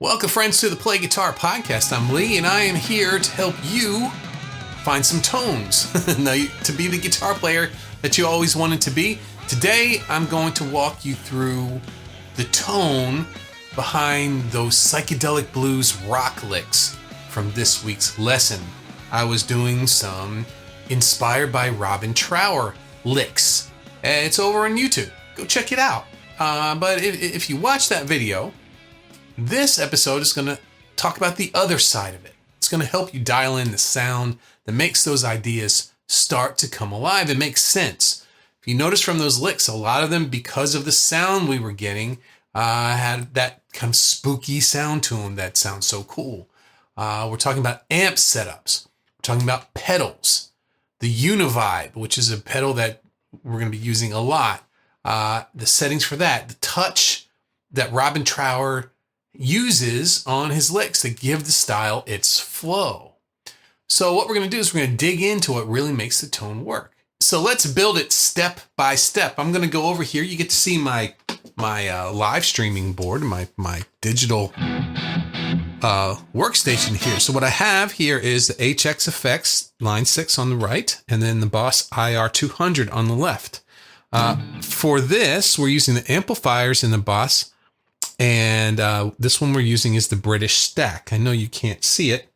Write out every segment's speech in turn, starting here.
Welcome, friends, to the Play Guitar Podcast. I'm Lee, and I am here to help you find some tones to be the guitar player that you always wanted to be. Today, I'm going to walk you through the tone behind those psychedelic blues rock licks from this week's lesson. I was doing some inspired by Robin Trower licks. It's over on YouTube. Go check it out. But if you watch that video, this episode is going to talk about the other side of it. It's going to help you dial in the sound that makes those ideas start to come alive and make sense. If you notice from those licks, a lot of them, because of the sound we were getting, had that kind of spooky sound to them that sounds so cool. We're talking about amp setups. We're talking about pedals. The univibe, which is a pedal that we're going to be using a lot. The settings for that. The touch that Robin Trower uses on his licks to give the style its flow. So what we're going to do is we're going to dig into what really makes the tone work. So let's build it step by step. I'm going to go over here. You get to see my live streaming board, my digital workstation here. So what I have here is the HX Effects line 6 on the right, and then the Boss IR200 on the left. For this, we're using the amplifiers in the Boss. And this one we're using is the British Stack. I know you can't see it.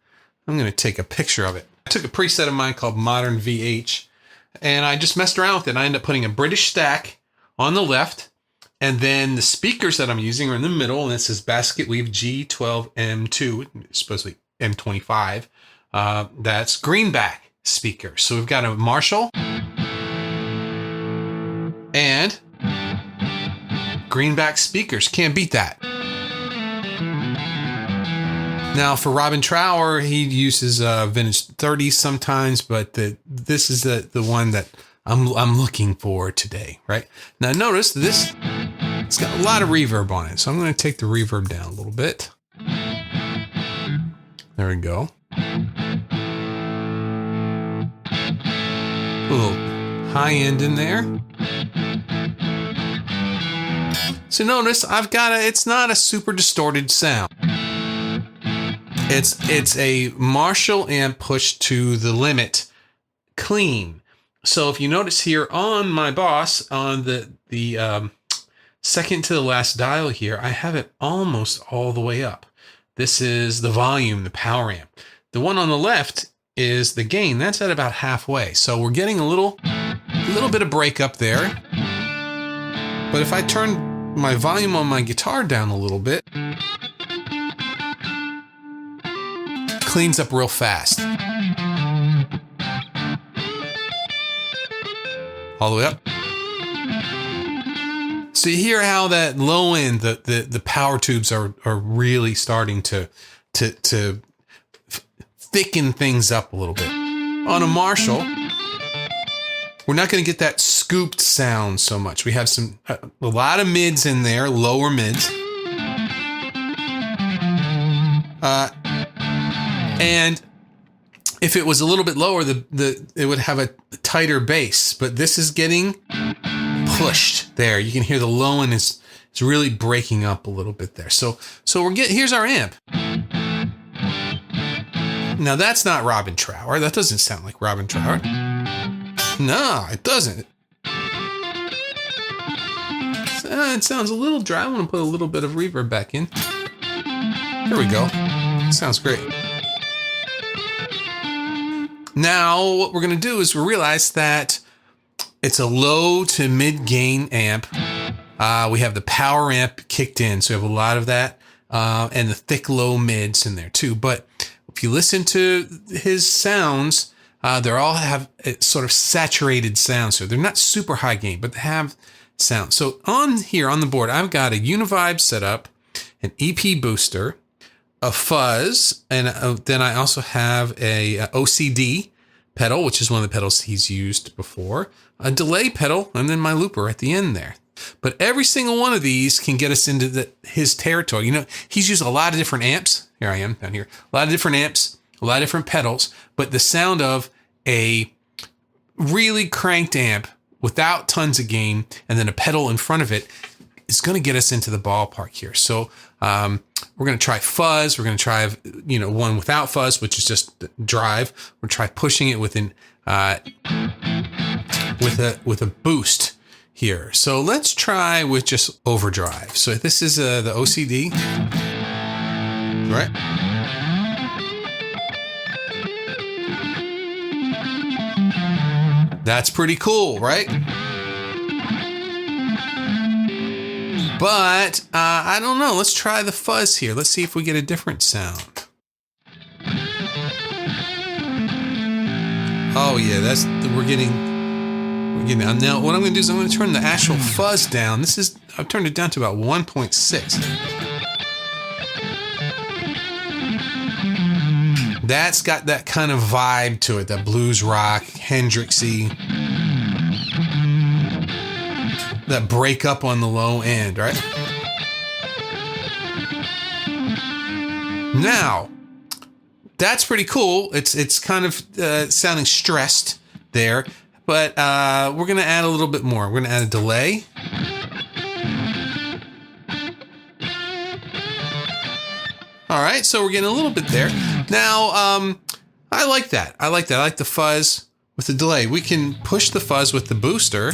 I'm going to take a picture of it. I took a preset of mine called Modern VH, and I just messed around with it. I ended up putting a British Stack on the left, and then the speakers that I'm using are in the middle, and it says Basket Weave G12M2, it's supposed to be M25. That's greenback speakers. So we've got a Marshall and greenback speakers. Can't beat that. Now for Robin Trower, he uses vintage 30s sometimes, but this is the one that I'm looking for today, right? Now notice this, it's got a lot of reverb on it. So I'm going to take the reverb down a little bit. There we go. A little high end in there. So notice it's not a super distorted sound. It's a Marshall amp pushed to the limit clean. So if you notice here on my Boss, on the second to the last dial here, I have it almost all the way up. This is the volume, the power amp. The one on the left is the gain. That's at about halfway. So we're getting a little bit of break up there. But if I turn my volume on my guitar down a little bit, cleans up real fast. All the way up. So you hear how that low end, the power tubes are really starting to thicken things up a little bit. On a Marshall, we're not going to get that scooped sound so much. We have a lot of mids in there, lower mids. And if it was a little bit lower, it would have a tighter bass. But this is getting pushed there. You can hear the low end is really breaking up a little bit there. So here's our amp. Now that's not Robin Trower. That doesn't sound like Robin Trower. No, it doesn't. It sounds a little dry. I want to put a little bit of reverb back in. Here we go. Sounds great. Now, what we're going to do is we realize that it's a low to mid gain amp. We have the power amp kicked in, so we have a lot of that, and the thick low mids in there too. But if you listen to his sounds, they all have sort of saturated sound. So they're not super high gain, but they have sound. So on here on the board, I've got a univibe setup, an EP booster, a fuzz, and then I also have a OCD pedal, which is one of the pedals he's used before, a delay pedal, and then my looper at the end there. But every single one of these can get us into his territory. You know, he's used a lot of different amps. Here I am down here. A lot of different amps, a lot of different pedals, but the sound of a really cranked amp without tons of gain and then a pedal in front of it is going to get us into the ballpark here. So We're going to try fuzz. We're going to try, one without fuzz, which is just drive. We're going to try pushing it with a boost here. So let's try with just overdrive. So this is the OCD, right? That's pretty cool, right? But I don't know. Let's try the fuzz here. Let's see if we get a different sound. Oh yeah, we're getting. Now what I'm going to do is I'm going to turn the actual fuzz down. I've turned it down to about 1.6. That's got that kind of vibe to it, that blues rock, Hendrixy, that break up on the low end, right? Now, that's pretty cool. It's kind of sounding stressed there, but we're going to add a little bit more. We're going to add a delay. All right, so we're getting a little bit there. Now, I like that. I like the fuzz with the delay. We can push the fuzz with the booster.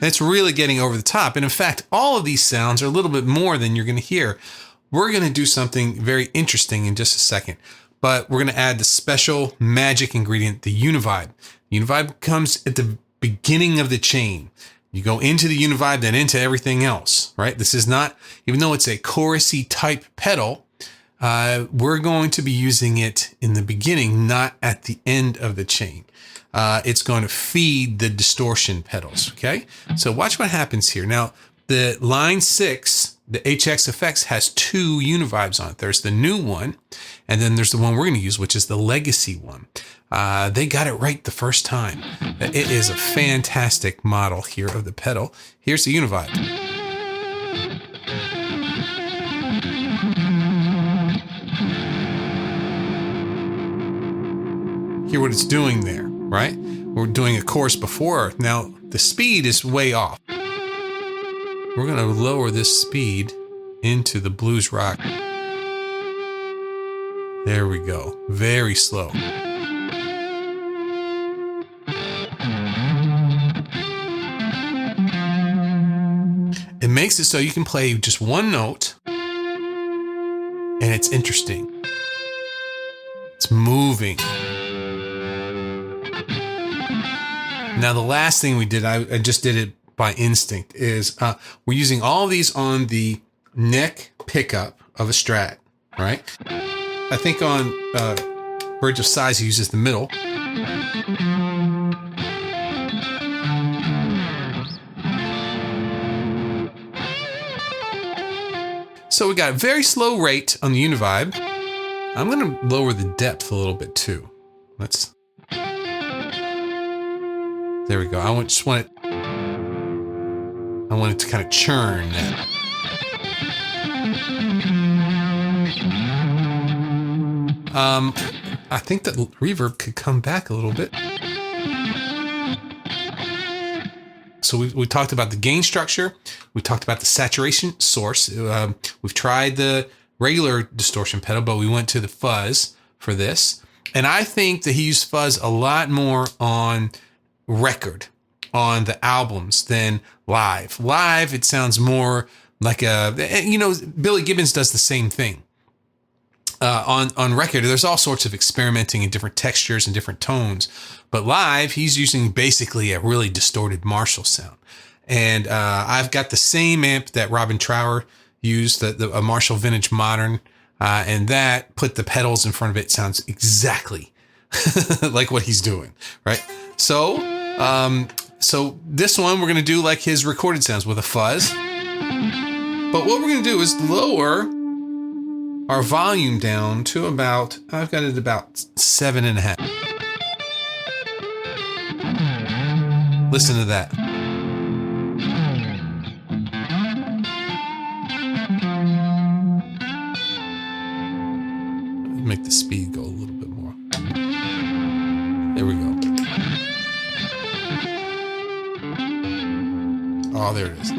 And it's really getting over the top. And in fact, all of these sounds are a little bit more than you're going to hear. We're going to do something very interesting in just a second. But we're going to add the special magic ingredient, the univibe. Univibe comes at the beginning of the chain. You go into the univibe, then into everything else, right? This is not, even though it's a chorusy type pedal, we're going to be using it in the beginning, not at the end of the chain. It's going to feed the distortion pedals, okay? So watch what happens here. Now, the line 6, the HX Effects, has 2 univibes on it. There's the new one, and then there's the one we're going to use, which is the legacy one. They got it right the first time. It is a fantastic model here of the pedal. Here's the univibe. Hear what it's doing there, right? We're doing a chorus before. Now, the speed is way off. We're going to lower this speed into the blues rock. There we go. Very slow. It makes it so you can play just one note, and it's interesting. It's moving. Now, the last thing we did, I just did it by instinct, is we're using all of these on the neck pickup of a Strat, right? I think on Birds of Size, he uses the middle. So we got a very slow rate on the univibe. I'm going to lower the depth a little bit too. There we go. I want it to kind of churn that. I think that reverb could come back a little bit. So we talked about the gain structure. We talked about the saturation source. We've tried the regular distortion pedal, but we went to the fuzz for this. And I think that he used fuzz a lot more on record, on the albums, than live. Live, it sounds more like Billy Gibbons does the same thing. On record, there's all sorts of experimenting in different textures and different tones. But live, he's using basically a really distorted Marshall sound. And I've got the same amp that Robin Trower used, a Marshall Vintage Modern, and that put the pedals in front of it. Sounds exactly like what he's doing, right? So this one we're going to do like his recorded sounds with a fuzz. But what we're going to do is lower our volume down to about, I've got it about 7.5. Listen to that. Make the speed go a little bit more. There we go. Oh, there it is.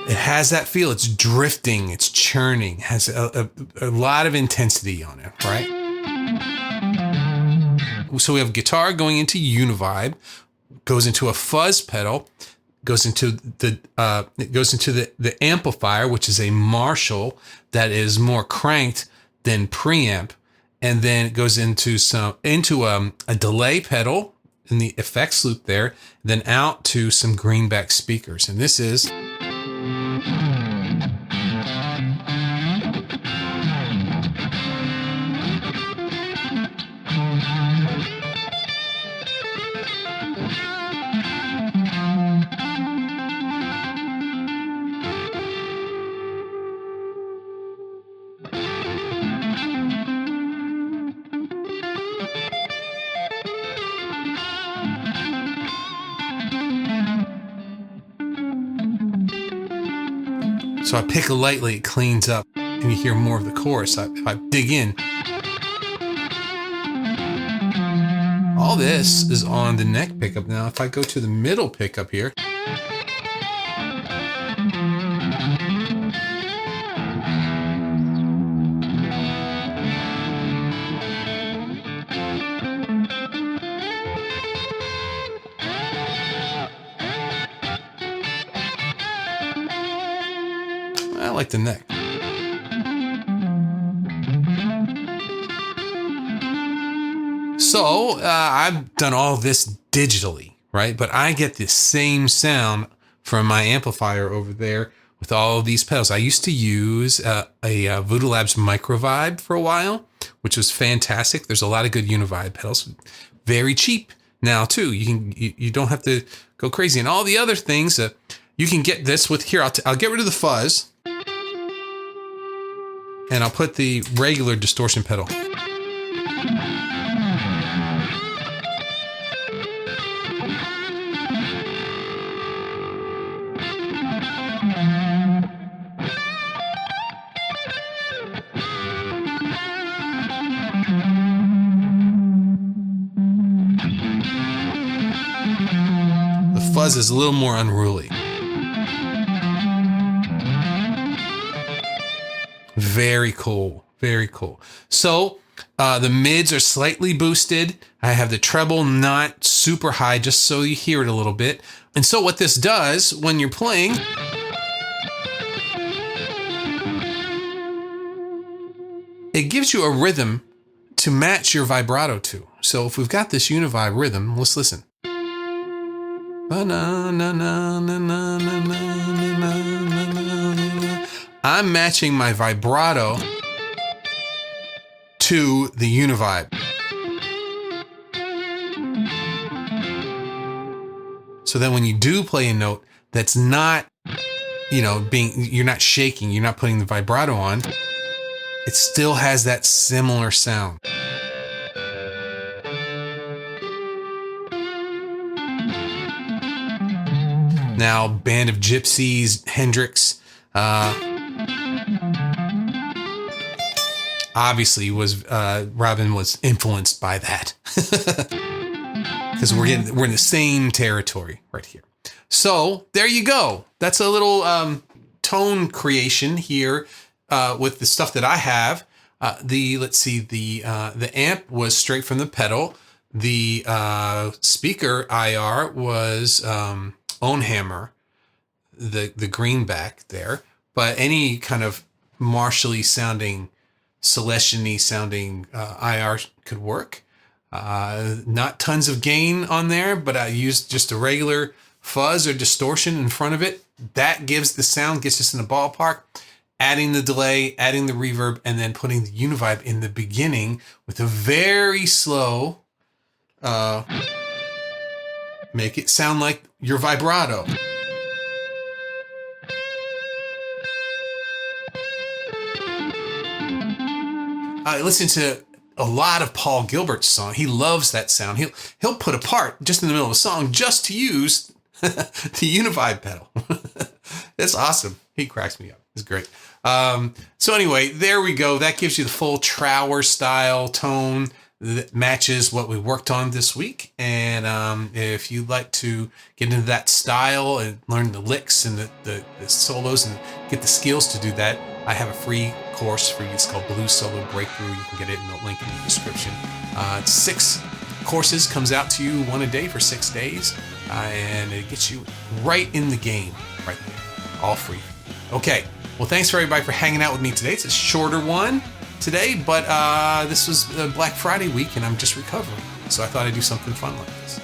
It has that feel. It's drifting, it's churning, has a lot of intensity on it, right? So we have guitar going into univibe, goes into a fuzz pedal, goes into the amplifier, which is a Marshall that is more cranked than preamp, and then it goes into a delay pedal in the effects loop there, then out to some greenback speakers, and this is. So I pick it lightly, it cleans up, and you hear more of the chorus. If I dig in, all this is on the neck pickup. Now, if I go to the middle pickup here, I like the neck. So I've done all this digitally, right? But I get the same sound from my amplifier over there with all of these pedals. I used to use a Voodoo Labs Microvibe for a while, which was fantastic. There's a lot of good univibe pedals, very cheap now too. You don't have to go crazy, and all the other things. You can get this with here. I'll get rid of the fuzz. And I'll put the regular distortion pedal. The fuzz is a little more unruly. Very cool. Very cool. So the mids are slightly boosted. I have the treble not super high, just so you hear it a little bit. And so what this does when you're playing, it gives you a rhythm to match your vibrato to. So if we've got this univibe rhythm, let's listen. I'm matching my vibrato to the univibe. So then when you do play a note that's not, you're not shaking, you're not putting the vibrato on, it still has that similar sound. Now, Band of Gypsies, Hendrix, obviously Robin was influenced by that because we're in the same territory right here. So there you go. That's a little tone creation here with the stuff that I have. The amp was straight from the pedal. The speaker IR was own hammer, the greenback there. But any kind of Marshall-y sounding, Celestion-y sounding IR could work. Not tons of gain on there, but I used just a regular fuzz or distortion in front of it. That gives the sound, gets us in the ballpark. Adding the delay, adding the reverb, and then putting the univibe in the beginning with a very slow, make it sound like your vibrato. I listen to a lot of Paul Gilbert's song. He loves that sound. He'll put a part just in the middle of a song just to use the univibe pedal. It's awesome. He cracks me up. It's great. So anyway, there we go. That gives you the full Trower style tone that matches what we worked on this week. And if you'd like to get into that style and learn the licks and the solos and get the skills to do that, I have a free course for you. It's called Blues Solo Breakthrough. You can get it in the link in the description. It's 6 courses, comes out to you one a day for 6 days. And it gets you right in the game right there. All free. Okay. Well, thanks for everybody for hanging out with me today. It's a shorter one today, but this was Black Friday week and I'm just recovering. So I thought I'd do something fun like this.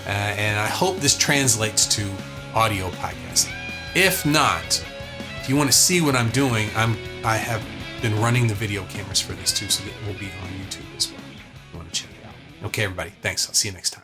And I hope this translates to audio podcasting. If not, if you want to see what I'm doing, I have been running the video cameras for this too, so that will be on YouTube as well. If you want to check it out. Okay, everybody. Thanks. I'll see you next time.